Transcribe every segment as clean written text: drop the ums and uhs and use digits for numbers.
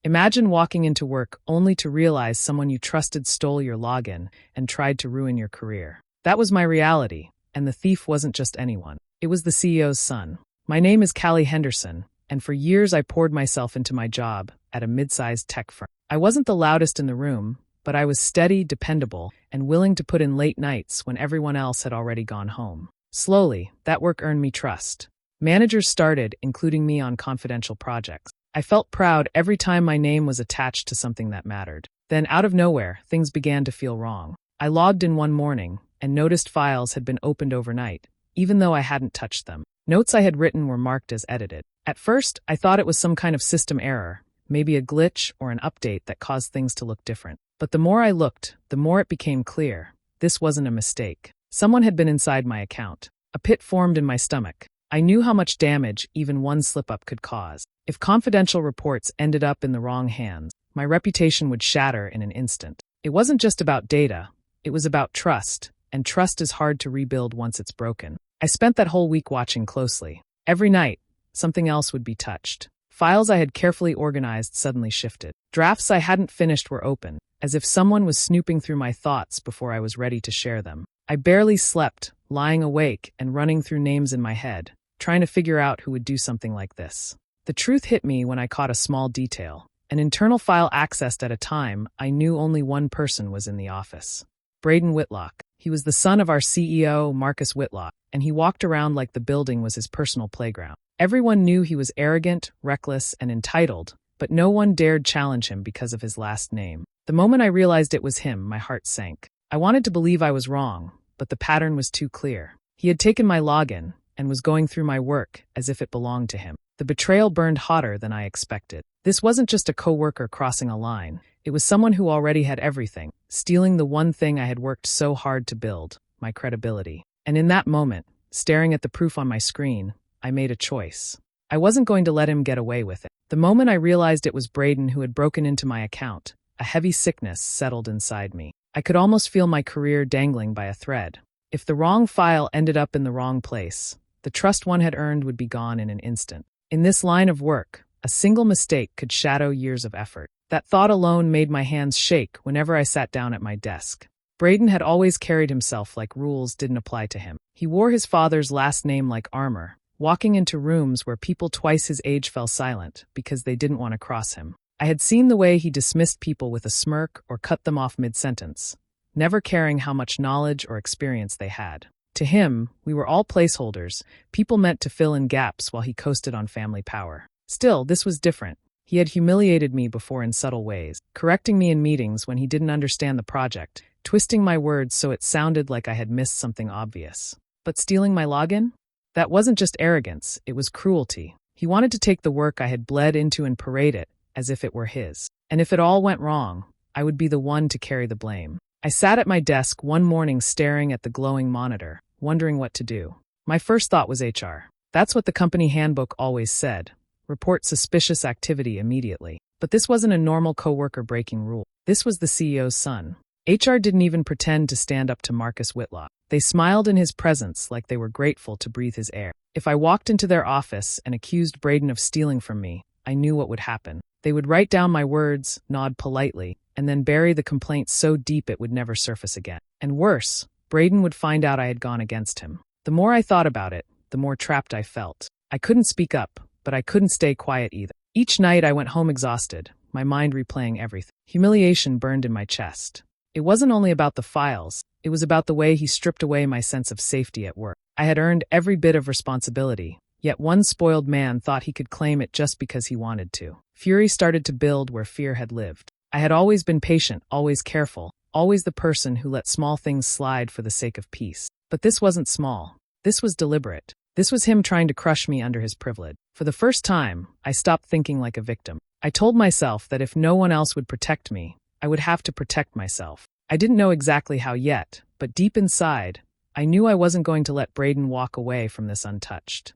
Imagine walking into work only to realize someone you trusted stole your login and tried to ruin your career. That was my reality, and the thief wasn't just anyone. It was the CEO's son. My name is Callie Henderson, and for years I poured myself into my job at a mid-sized tech firm. I wasn't the loudest in the room, but I was steady, dependable, and willing to put in late nights when everyone else had already gone home. Slowly, that work earned me trust. Managers started including me on confidential projects. I felt proud every time my name was attached to something that mattered. Then, out of nowhere, things began to feel wrong. I logged in one morning and noticed files had been opened overnight, even though I hadn't touched them. Notes I had written were marked as edited. At first, I thought it was some kind of system error, maybe a glitch or an update that caused things to look different. But the more I looked, the more it became clear. This wasn't a mistake. Someone had been inside my account. A pit formed in my stomach. I knew how much damage even one slip-up could cause. If confidential reports ended up in the wrong hands, my reputation would shatter in an instant. It wasn't just about data. It was about trust, and trust is hard to rebuild once it's broken. I spent that whole week watching closely. Every night, something else would be touched. Files I had carefully organized suddenly shifted. Drafts I hadn't finished were open, as if someone was snooping through my thoughts before I was ready to share them. I barely slept, lying awake and running through names in my head, trying to figure out who would do something like this. The truth hit me when I caught a small detail. An internal file accessed at a time I knew only one person was in the office. Braden Whitlock. He was the son of our CEO, Marcus Whitlock, and he walked around like the building was his personal playground. Everyone knew he was arrogant, reckless, and entitled, but no one dared challenge him because of his last name. The moment I realized it was him, my heart sank. I wanted to believe I was wrong, but the pattern was too clear. He had taken my login and was going through my work as if it belonged to him. The betrayal burned hotter than I expected. This wasn't just a coworker crossing a line. It was someone who already had everything, stealing the one thing I had worked so hard to build, my credibility. And in that moment, staring at the proof on my screen, I made a choice. I wasn't going to let him get away with it. The moment I realized it was Braden who had broken into my account, a heavy sickness settled inside me. I could almost feel my career dangling by a thread. If the wrong file ended up in the wrong place, the trust one had earned would be gone in an instant. In this line of work, a single mistake could shadow years of effort. That thought alone made my hands shake whenever I sat down at my desk. Braden had always carried himself like rules didn't apply to him. He wore his father's last name like armor, walking into rooms where people twice his age fell silent because they didn't want to cross him. I had seen the way he dismissed people with a smirk or cut them off mid-sentence, never caring how much knowledge or experience they had. To him, we were all placeholders, people meant to fill in gaps while he coasted on family power. Still, this was different. He had humiliated me before in subtle ways, correcting me in meetings when he didn't understand the project, twisting my words so it sounded like I had missed something obvious. But stealing my login? That wasn't just arrogance, it was cruelty. He wanted to take the work I had bled into and parade it as if it were his. And if it all went wrong, I would be the one to carry the blame. I sat at my desk one morning staring at the glowing monitor, wondering what to do. My first thought was HR. That's what the company handbook always said. Report suspicious activity immediately. But this wasn't a normal coworker breaking rule. This was the CEO's son. HR didn't even pretend to stand up to Marcus Whitlock. They smiled in his presence like they were grateful to breathe his air. If I walked into their office and accused Braden of stealing from me, I knew what would happen. They would write down my words, nod politely, and then bury the complaint so deep it would never surface again. And worse, Braden would find out I had gone against him. The more I thought about it, the more trapped I felt. I couldn't speak up, but I couldn't stay quiet either. Each night I went home exhausted, my mind replaying everything. Humiliation burned in my chest. It wasn't only about the files, it was about the way he stripped away my sense of safety at work. I had earned every bit of responsibility, yet one spoiled man thought he could claim it just because he wanted to. Fury started to build where fear had lived. I had always been patient, always careful, always the person who let small things slide for the sake of peace. But this wasn't small. This was deliberate. This was him trying to crush me under his privilege. For the first time, I stopped thinking like a victim. I told myself that if no one else would protect me, I would have to protect myself. I didn't know exactly how yet, but deep inside, I knew I wasn't going to let Braden walk away from this untouched.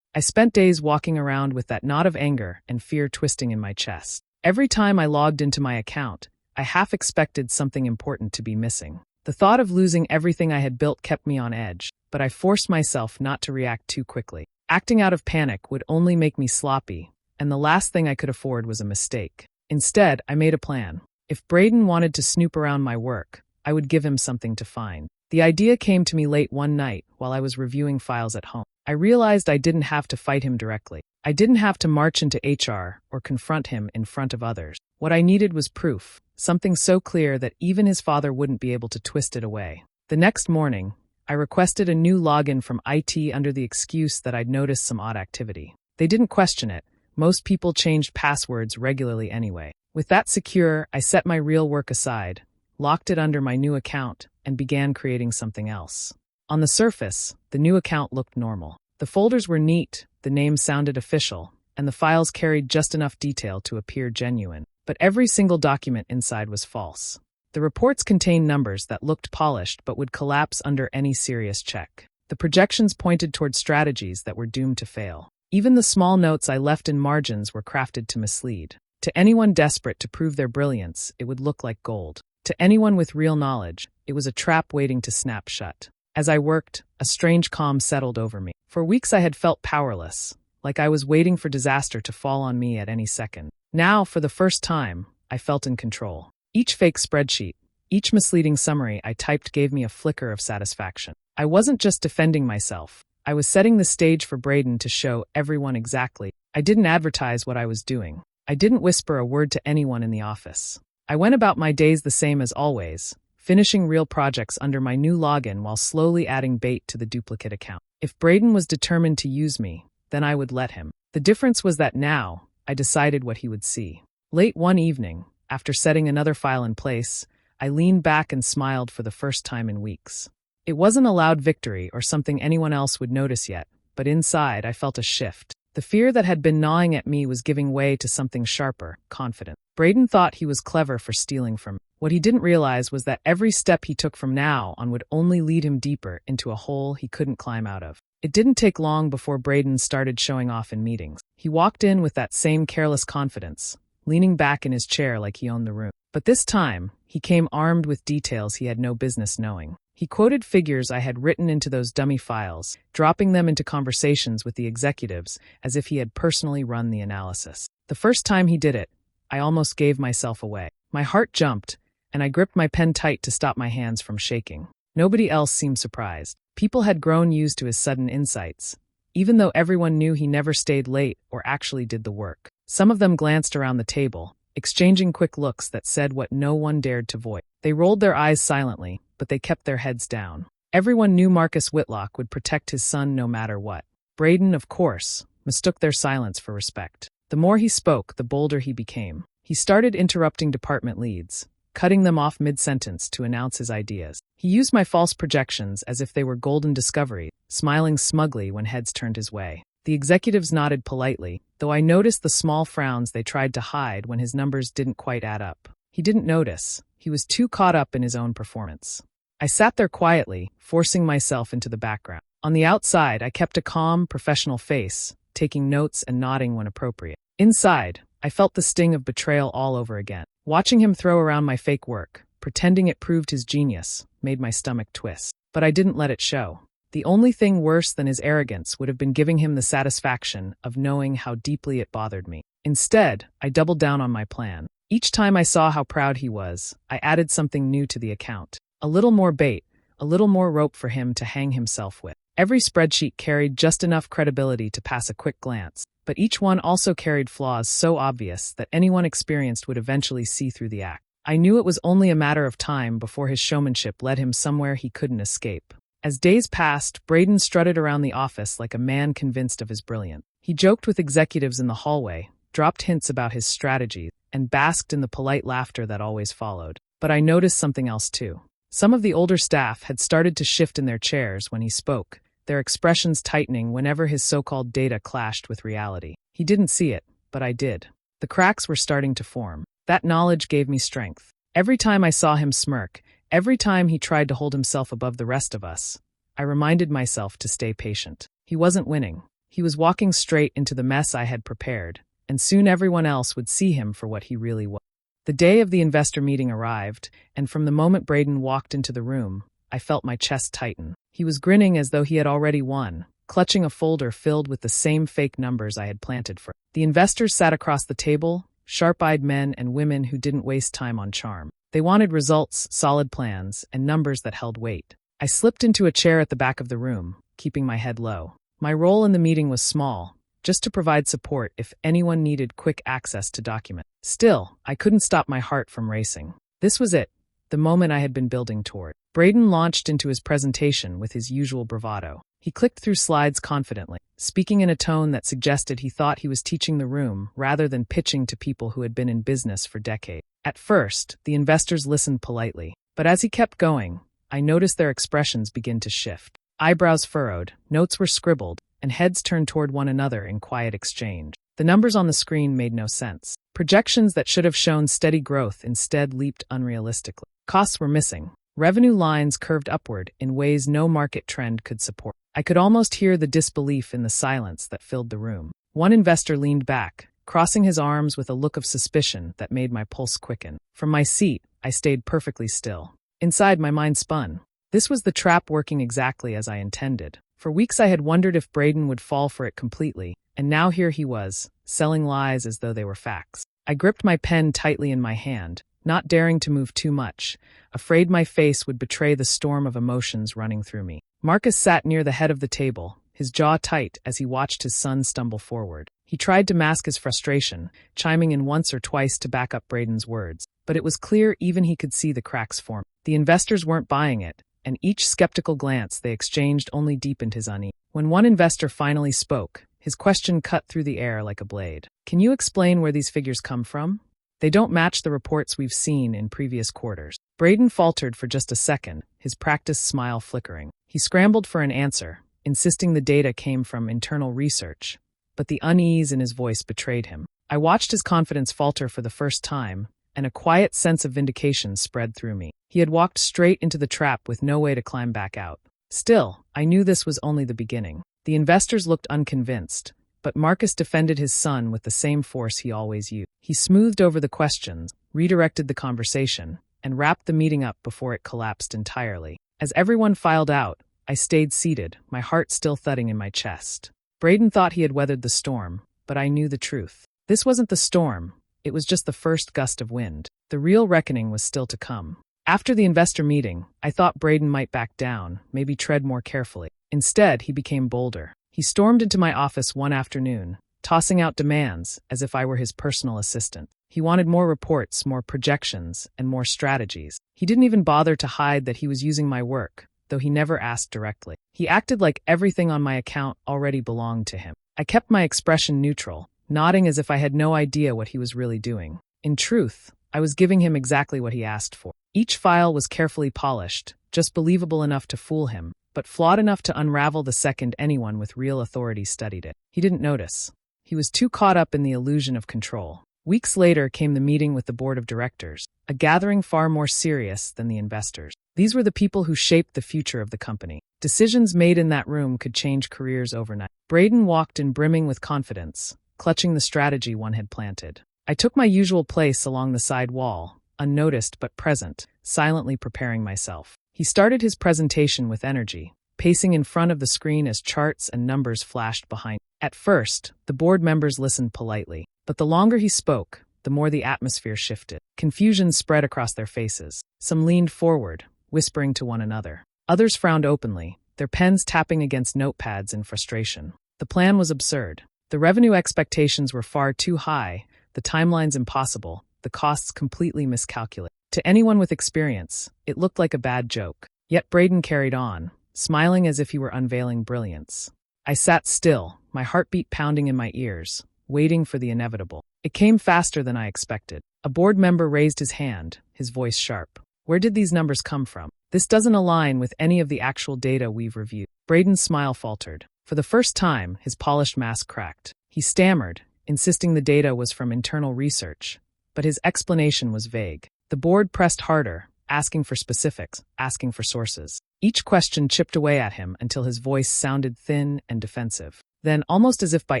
I spent days walking around with that knot of anger and fear twisting in my chest. Every time I logged into my account, I half expected something important to be missing. The thought of losing everything I had built kept me on edge, but I forced myself not to react too quickly. Acting out of panic would only make me sloppy, and the last thing I could afford was a mistake. Instead, I made a plan. If Braden wanted to snoop around my work, I would give him something to find. The idea came to me late one night while I was reviewing files at home. I realized I didn't have to fight him directly. I didn't have to march into HR or confront him in front of others. What I needed was proof, something so clear that even his father wouldn't be able to twist it away. The next morning, I requested a new login from IT under the excuse that I'd noticed some odd activity. They didn't question it. Most people changed passwords regularly anyway. With that secure, I set my real work aside, locked it under my new account, and began creating something else. On the surface, the new account looked normal. The folders were neat, the names sounded official, and the files carried just enough detail to appear genuine. But every single document inside was false. The reports contained numbers that looked polished but would collapse under any serious check. The projections pointed toward strategies that were doomed to fail. Even the small notes I left in margins were crafted to mislead. To anyone desperate to prove their brilliance, it would look like gold. To anyone with real knowledge, it was a trap waiting to snap shut. As I worked, a strange calm settled over me. For weeks I had felt powerless, like I was waiting for disaster to fall on me at any second. Now, for the first time, I felt in control. Each fake spreadsheet, each misleading summary I typed gave me a flicker of satisfaction. I wasn't just defending myself. I was setting the stage for Braden to show everyone exactly. I didn't advertise what I was doing. I didn't whisper a word to anyone in the office. I went about my days the same as always, finishing real projects under my new login while slowly adding bait to the duplicate account. If Braden was determined to use me, then I would let him. The difference was that now, I decided what he would see. Late one evening, after setting another file in place, I leaned back and smiled for the first time in weeks. It wasn't a loud victory or something anyone else would notice yet, but inside I felt a shift. The fear that had been gnawing at me was giving way to something sharper, confident. Braden thought he was clever for stealing from me. What he didn't realize was that every step he took from now on would only lead him deeper into a hole he couldn't climb out of. It didn't take long before Braden started showing off in meetings. He walked in with that same careless confidence, leaning back in his chair like he owned the room. But this time, he came armed with details he had no business knowing. He quoted figures I had written into those dummy files, dropping them into conversations with the executives as if he had personally run the analysis. The first time he did it, I almost gave myself away. My heart jumped, and I gripped my pen tight to stop my hands from shaking. Nobody else seemed surprised. People had grown used to his sudden insights, even though everyone knew he never stayed late or actually did the work. Some of them glanced around the table, exchanging quick looks that said what no one dared to voice. They rolled their eyes silently, but they kept their heads down. Everyone knew Marcus Whitlock would protect his son no matter what. Braden, of course, mistook their silence for respect. The more he spoke, the bolder he became. He started interrupting department leads, cutting them off mid-sentence to announce his ideas. He used my false projections as if they were golden discoveries, smiling smugly when heads turned his way. The executives nodded politely, though I noticed the small frowns they tried to hide when his numbers didn't quite add up. He didn't notice. He was too caught up in his own performance. I sat there quietly, forcing myself into the background. On the outside, I kept a calm, professional face, taking notes and nodding when appropriate. Inside, I felt the sting of betrayal all over again. Watching him throw around my fake work, pretending it proved his genius, made my stomach twist. But I didn't let it show. The only thing worse than his arrogance would have been giving him the satisfaction of knowing how deeply it bothered me. Instead, I doubled down on my plan. Each time I saw how proud he was, I added something new to the account. A little more bait, a little more rope for him to hang himself with. Every spreadsheet carried just enough credibility to pass a quick glance, but each one also carried flaws so obvious that anyone experienced would eventually see through the act. I knew it was only a matter of time before his showmanship led him somewhere he couldn't escape. As days passed, Braden strutted around the office like a man convinced of his brilliance. He joked with executives in the hallway, dropped hints about his strategies, and basked in the polite laughter that always followed. But I noticed something else too. Some of the older staff had started to shift in their chairs when he spoke, their expressions tightening whenever his so-called data clashed with reality. He didn't see it, but I did. The cracks were starting to form. That knowledge gave me strength. Every time I saw him smirk, every time he tried to hold himself above the rest of us, I reminded myself to stay patient. He wasn't winning. He was walking straight into the mess I had prepared, and soon everyone else would see him for what he really was. The day of the investor meeting arrived, and from the moment Braden walked into the room, I felt my chest tighten. He was grinning as though he had already won, clutching a folder filled with the same fake numbers I had planted for him. The investors sat across the table, sharp-eyed men and women who didn't waste time on charm. They wanted results, solid plans, and numbers that held weight. I slipped into a chair at the back of the room, keeping my head low. My role in the meeting was small, just to provide support if anyone needed quick access to documents. Still, I couldn't stop my heart from racing. This was it, the moment I had been building toward. Braden launched into his presentation with his usual bravado. He clicked through slides confidently, speaking in a tone that suggested he thought he was teaching the room rather than pitching to people who had been in business for decades. At first, the investors listened politely, but as he kept going, I noticed their expressions begin to shift. Eyebrows furrowed, notes were scribbled, and heads turned toward one another in quiet exchange. The numbers on the screen made no sense. Projections that should have shown steady growth instead leaped unrealistically. Costs were missing. Revenue lines curved upward in ways no market trend could support. I could almost hear the disbelief in the silence that filled the room. One investor leaned back, crossing his arms with a look of suspicion that made my pulse quicken. From my seat, I stayed perfectly still. Inside, my mind spun. This was the trap working exactly as I intended. For weeks I had wondered if Braden would fall for it completely, and now here he was, selling lies as though they were facts. I gripped my pen tightly in my hand, not daring to move too much, afraid my face would betray the storm of emotions running through me. Marcus sat near the head of the table, his jaw tight as he watched his son stumble forward. He tried to mask his frustration, chiming in once or twice to back up Braden's words, but it was clear even he could see the cracks form. The investors weren't buying it, and each skeptical glance they exchanged only deepened his unease. When one investor finally spoke, his question cut through the air like a blade. "Can you explain where these figures come from? They don't match the reports we've seen in previous quarters." Braden faltered for just a second, his practiced smile flickering. He scrambled for an answer, insisting the data came from internal research, but the unease in his voice betrayed him. I watched his confidence falter for the first time, and a quiet sense of vindication spread through me. He had walked straight into the trap with no way to climb back out. Still, I knew this was only the beginning. The investors looked unconvinced, but Marcus defended his son with the same force he always used. He smoothed over the questions, redirected the conversation, and wrapped the meeting up before it collapsed entirely. As everyone filed out, I stayed seated, my heart still thudding in my chest. Braden thought he had weathered the storm, but I knew the truth. This wasn't the storm, it was just the first gust of wind. The real reckoning was still to come. After the investor meeting, I thought Braden might back down, maybe tread more carefully. Instead, he became bolder. He stormed into my office one afternoon, tossing out demands as if I were his personal assistant. He wanted more reports, more projections, and more strategies. He didn't even bother to hide that he was using my work, though he never asked directly. He acted like everything on my account already belonged to him. I kept my expression neutral, nodding as if I had no idea what he was really doing. In truth, I was giving him exactly what he asked for. Each file was carefully polished, just believable enough to fool him, but flawed enough to unravel the second anyone with real authority studied it. He didn't notice. He was too caught up in the illusion of control. Weeks later came the meeting with the board of directors, a gathering far more serious than the investors. These were the people who shaped the future of the company. Decisions made in that room could change careers overnight. Braden walked in brimming with confidence, clutching the strategy one had planted. I took my usual place along the side wall, unnoticed but present, silently preparing myself. He started his presentation with energy, pacing in front of the screen as charts and numbers flashed behind. At first, the board members listened politely, but the longer he spoke, the more the atmosphere shifted. Confusion spread across their faces. Some leaned forward, whispering to one another. Others frowned openly, their pens tapping against notepads in frustration. The plan was absurd. The revenue expectations were far too high, the timelines impossible, the costs completely miscalculated. To anyone with experience, it looked like a bad joke. Yet Braden carried on, smiling as if he were unveiling brilliance. I sat still, my heartbeat pounding in my ears, waiting for the inevitable. It came faster than I expected. A board member raised his hand, his voice sharp. "Where did these numbers come from? This doesn't align with any of the actual data we've reviewed." Braden's smile faltered. For the first time, his polished mask cracked. He stammered, insisting the data was from internal research, but his explanation was vague. The board pressed harder, asking for specifics, asking for sources. Each question chipped away at him until his voice sounded thin and defensive. Then, almost as if by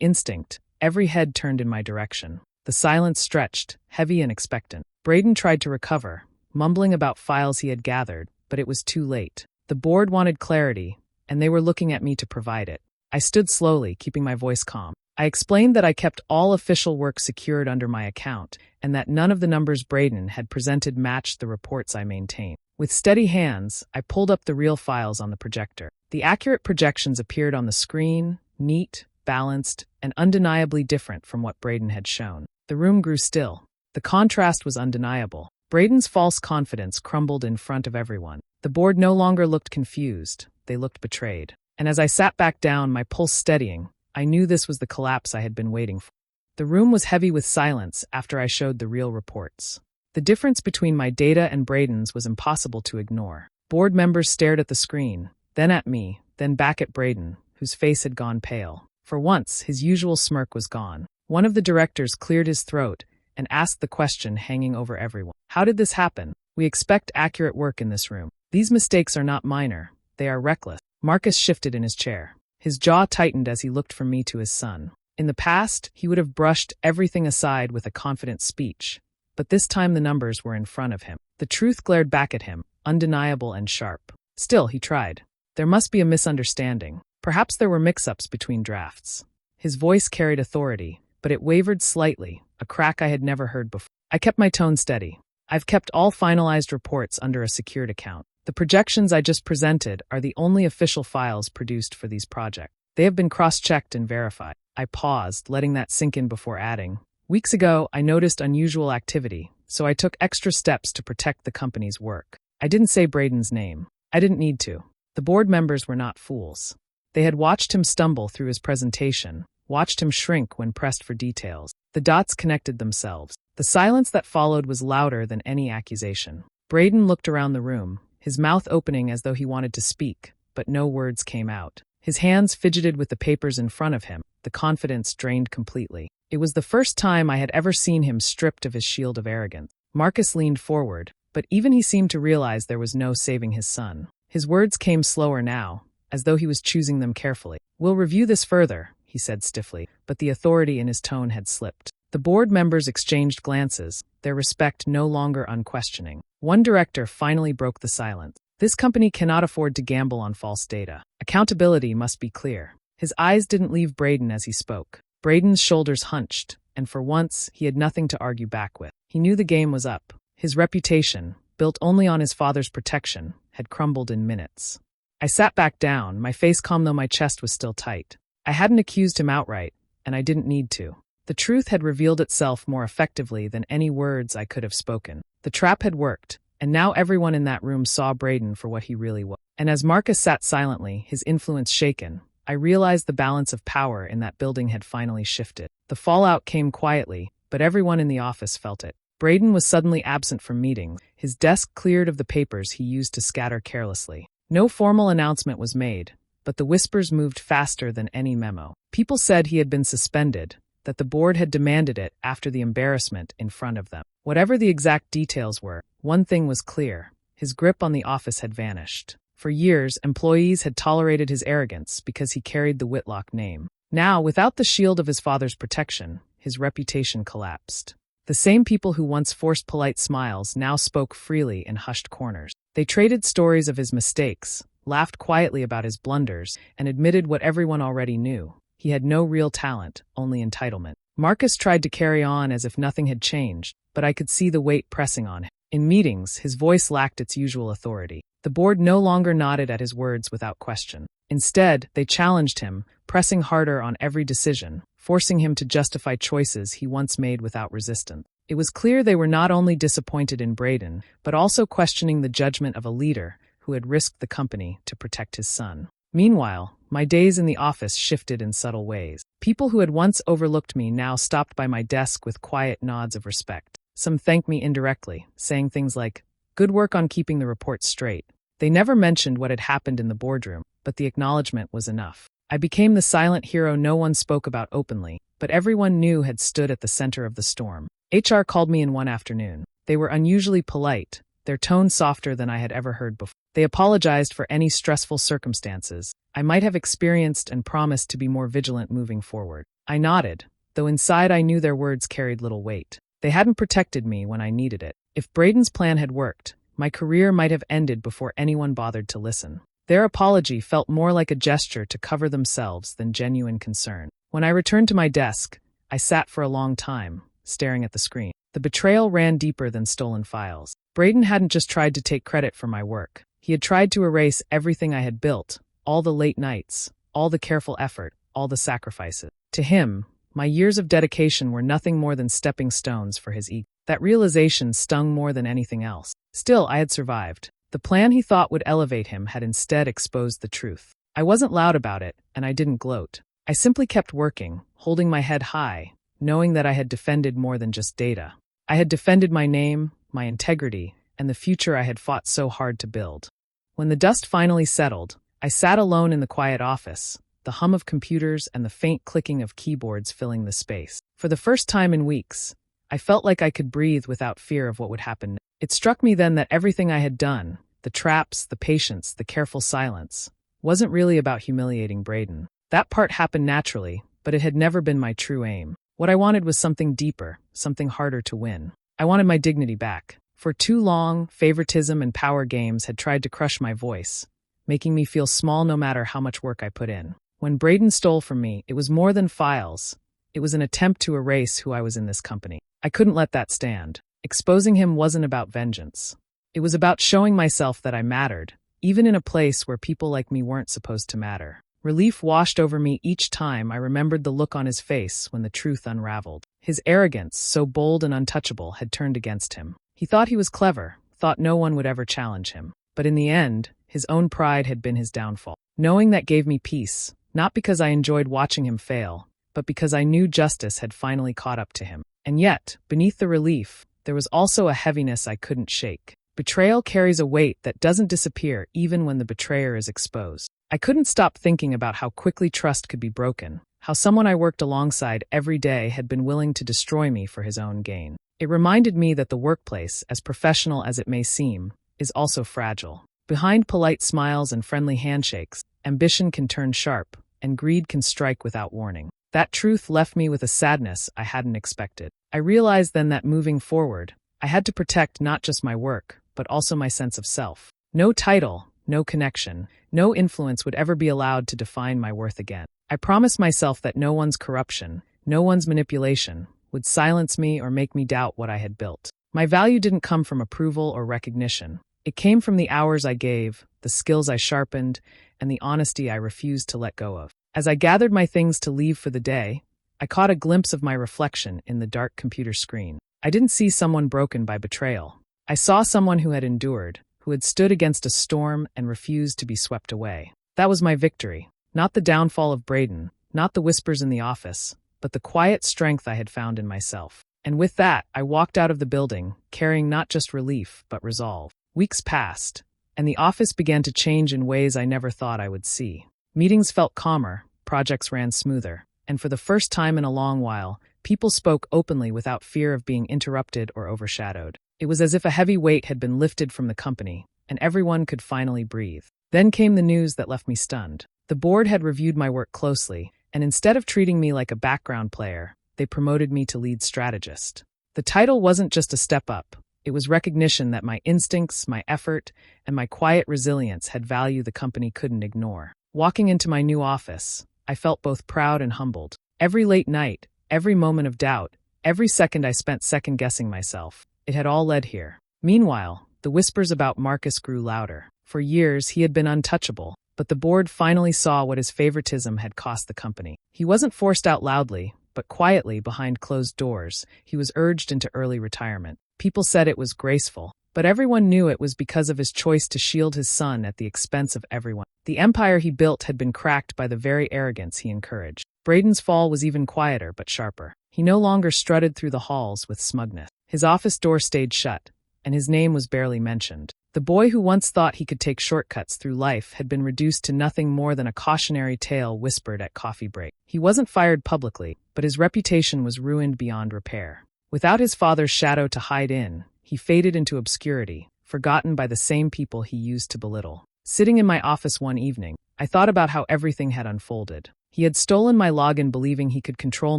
instinct, every head turned in my direction. The silence stretched, heavy and expectant. Braden tried to recover, mumbling about files he had gathered, but it was too late. The board wanted clarity, and they were looking at me to provide it. I stood slowly, keeping my voice calm. I explained that I kept all official work secured under my account, and that none of the numbers Braden had presented matched the reports I maintained. With steady hands, I pulled up the real files on the projector. The accurate projections appeared on the screen, neat, balanced, and undeniably different from what Braden had shown. The room grew still. The contrast was undeniable. Braden's false confidence crumbled in front of everyone. The board no longer looked confused. They looked betrayed. And as I sat back down, my pulse steadying, I knew this was the collapse I had been waiting for. The room was heavy with silence after I showed the real reports. The difference between my data and Braden's was impossible to ignore. Board members stared at the screen, then at me, then back at Braden, whose face had gone pale. For once, his usual smirk was gone. One of the directors cleared his throat and asked the question hanging over everyone. How did this happen? We expect accurate work in this room. These mistakes are not minor. They are reckless. Marcus shifted in his chair. His jaw tightened as he looked from me to his son. In the past, he would have brushed everything aside with a confident speech. But this time the numbers were in front of him. The truth glared back at him, undeniable and sharp. Still, he tried. There must be a misunderstanding. Perhaps there were mix-ups between drafts. His voice carried authority, but it wavered slightly, a crack I had never heard before. I kept my tone steady. I've kept all finalized reports under a secured account. The projections I just presented are the only official files produced for these projects. They have been cross-checked and verified. I paused, letting that sink in before adding. Weeks ago, I noticed unusual activity, so I took extra steps to protect the company's work. I didn't say Braden's name. I didn't need to. The board members were not fools. They had watched him stumble through his presentation, watched him shrink when pressed for details. The dots connected themselves. The silence that followed was louder than any accusation. Braden looked around the room, his mouth opening as though he wanted to speak, but no words came out. His hands fidgeted with the papers in front of him, the confidence drained completely. It was the first time I had ever seen him stripped of his shield of arrogance. Marcus leaned forward, but even he seemed to realize there was no saving his son. His words came slower now, as though he was choosing them carefully. "We'll review this further," he said stiffly, but the authority in his tone had slipped. The board members exchanged glances, their respect no longer unquestioning. One director finally broke the silence. "This company cannot afford to gamble on false data. Accountability must be clear." His eyes didn't leave Braden as he spoke. Braden's shoulders hunched, and for once, he had nothing to argue back with. He knew the game was up. His reputation, built only on his father's protection, had crumbled in minutes. I sat back down, my face calm though my chest was still tight. I hadn't accused him outright, and I didn't need to. The truth had revealed itself more effectively than any words I could have spoken. The trap had worked, and now everyone in that room saw Braden for what he really was. And as Marcus sat silently, his influence shaken, I realized the balance of power in that building had finally shifted. The fallout came quietly, but everyone in the office felt it. Braden was suddenly absent from meetings, his desk cleared of the papers he used to scatter carelessly. No formal announcement was made, but the whispers moved faster than any memo. People said he had been suspended, that the board had demanded it after the embarrassment in front of them. Whatever the exact details were, one thing was clear: his grip on the office had vanished. For years, employees had tolerated his arrogance because he carried the Whitlock name. Now, without the shield of his father's protection, his reputation collapsed. The same people who once forced polite smiles now spoke freely in hushed corners. They traded stories of his mistakes, laughed quietly about his blunders, and admitted what everyone already knew. He had no real talent, only entitlement. Marcus tried to carry on as if nothing had changed, but I could see the weight pressing on him. In meetings, his voice lacked its usual authority. The board no longer nodded at his words without question. Instead, they challenged him, pressing harder on every decision, forcing him to justify choices he once made without resistance. It was clear they were not only disappointed in Braden, but also questioning the judgment of a leader who had risked the company to protect his son. Meanwhile, my days in the office shifted in subtle ways. People who had once overlooked me now stopped by my desk with quiet nods of respect. Some thanked me indirectly, saying things like, "Good work on keeping the report straight." They never mentioned what had happened in the boardroom, but the acknowledgement was enough. I became the silent hero no one spoke about openly, but everyone knew had stood at the center of the storm. HR called me in one afternoon. They were unusually polite, their tone softer than I had ever heard before. They apologized for any stressful circumstances I might have experienced and promised to be more vigilant moving forward. I nodded, though inside I knew their words carried little weight. They hadn't protected me when I needed it. If Braden's plan had worked, my career might have ended before anyone bothered to listen. Their apology felt more like a gesture to cover themselves than genuine concern. When I returned to my desk, I sat for a long time, staring at the screen. The betrayal ran deeper than stolen files. Braden hadn't just tried to take credit for my work. He had tried to erase everything I had built, all the late nights, all the careful effort, all the sacrifices. To him, my years of dedication were nothing more than stepping stones for his ego. That realization stung more than anything else. Still, I had survived. The plan he thought would elevate him had instead exposed the truth. I wasn't loud about it, and I didn't gloat. I simply kept working, holding my head high, knowing that I had defended more than just data. I had defended my name, my integrity, and the future I had fought so hard to build. When the dust finally settled, I sat alone in the quiet office, the hum of computers and the faint clicking of keyboards filling the space. For the first time in weeks, I felt like I could breathe without fear of what would happen. It struck me then that everything I had done, the traps, the patience, the careful silence, wasn't really about humiliating Braden. That part happened naturally, but it had never been my true aim. What I wanted was something deeper, something harder to win. I wanted my dignity back. For too long, favoritism and power games had tried to crush my voice, making me feel small no matter how much work I put in. When Braden stole from me, it was more than files. It was an attempt to erase who I was in this company. I couldn't let that stand. Exposing him wasn't about vengeance. It was about showing myself that I mattered, even in a place where people like me weren't supposed to matter. Relief washed over me each time I remembered the look on his face when the truth unraveled. His arrogance, so bold and untouchable, had turned against him. He thought he was clever, thought no one would ever challenge him. But in the end, his own pride had been his downfall. Knowing that gave me peace, not because I enjoyed watching him fail, but because I knew justice had finally caught up to him. And yet, beneath the relief, there was also a heaviness I couldn't shake. Betrayal carries a weight that doesn't disappear even when the betrayer is exposed. I couldn't stop thinking about how quickly trust could be broken, how someone I worked alongside every day had been willing to destroy me for his own gain. It reminded me that the workplace, as professional as it may seem, is also fragile. Behind polite smiles and friendly handshakes, ambition can turn sharp, and greed can strike without warning. That truth left me with a sadness I hadn't expected. I realized then that moving forward, I had to protect not just my work, but also my sense of self. No title, no connection, no influence would ever be allowed to define my worth again. I promised myself that no one's corruption, no one's manipulation, would silence me or make me doubt what I had built. My value didn't come from approval or recognition. It came from the hours I gave, the skills I sharpened, and the honesty I refused to let go of. As I gathered my things to leave for the day, I caught a glimpse of my reflection in the dark computer screen. I didn't see someone broken by betrayal. I saw someone who had endured, who had stood against a storm and refused to be swept away. That was my victory. Not the downfall of Braden, not the whispers in the office, but the quiet strength I had found in myself. And with that, I walked out of the building, carrying not just relief, but resolve. Weeks passed, and the office began to change in ways I never thought I would see. Meetings felt calmer, projects ran smoother, and for the first time in a long while, people spoke openly without fear of being interrupted or overshadowed. It was as if a heavy weight had been lifted from the company, and everyone could finally breathe. Then came the news that left me stunned. The board had reviewed my work closely, and instead of treating me like a background player, they promoted me to lead strategist. The title wasn't just a step up. It was recognition that my instincts, my effort, and my quiet resilience had value the company couldn't ignore. Walking into my new office, I felt both proud and humbled. Every late night, every moment of doubt, every second I spent second-guessing myself, it had all led here. Meanwhile, the whispers about Marcus grew louder. For years, he had been untouchable, but the board finally saw what his favoritism had cost the company. He wasn't forced out loudly, but quietly behind closed doors, he was urged into early retirement. People said it was graceful, but everyone knew it was because of his choice to shield his son at the expense of everyone. The empire he built had been cracked by the very arrogance he encouraged. Braden's fall was even quieter but sharper. He no longer strutted through the halls with smugness. His office door stayed shut, and his name was barely mentioned. The boy who once thought he could take shortcuts through life had been reduced to nothing more than a cautionary tale whispered at coffee break. He wasn't fired publicly, but his reputation was ruined beyond repair. Without his father's shadow to hide in, he faded into obscurity, forgotten by the same people he used to belittle. Sitting in my office one evening, I thought about how everything had unfolded. He had stolen my login believing he could control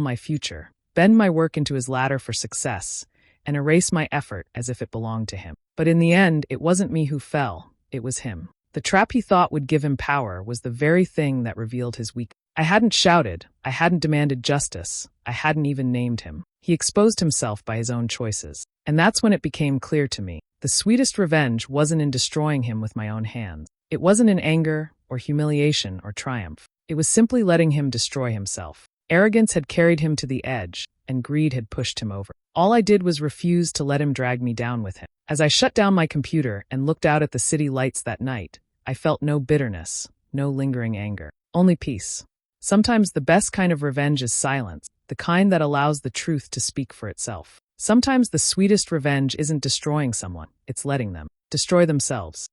my future, bend my work into his ladder for success, and erase my effort as if it belonged to him. But in the end, it wasn't me who fell, it was him. The trap he thought would give him power was the very thing that revealed his weakness. I hadn't shouted, I hadn't demanded justice, I hadn't even named him. He exposed himself by his own choices. And that's when it became clear to me. The sweetest revenge wasn't in destroying him with my own hands. It wasn't in anger or humiliation or triumph. It was simply letting him destroy himself. Arrogance had carried him to the edge, and greed had pushed him over. All I did was refuse to let him drag me down with him. As I shut down my computer and looked out at the city lights that night, I felt no bitterness, no lingering anger, only peace. Sometimes the best kind of revenge is silence, the kind that allows the truth to speak for itself. Sometimes the sweetest revenge isn't destroying someone, it's letting them destroy themselves.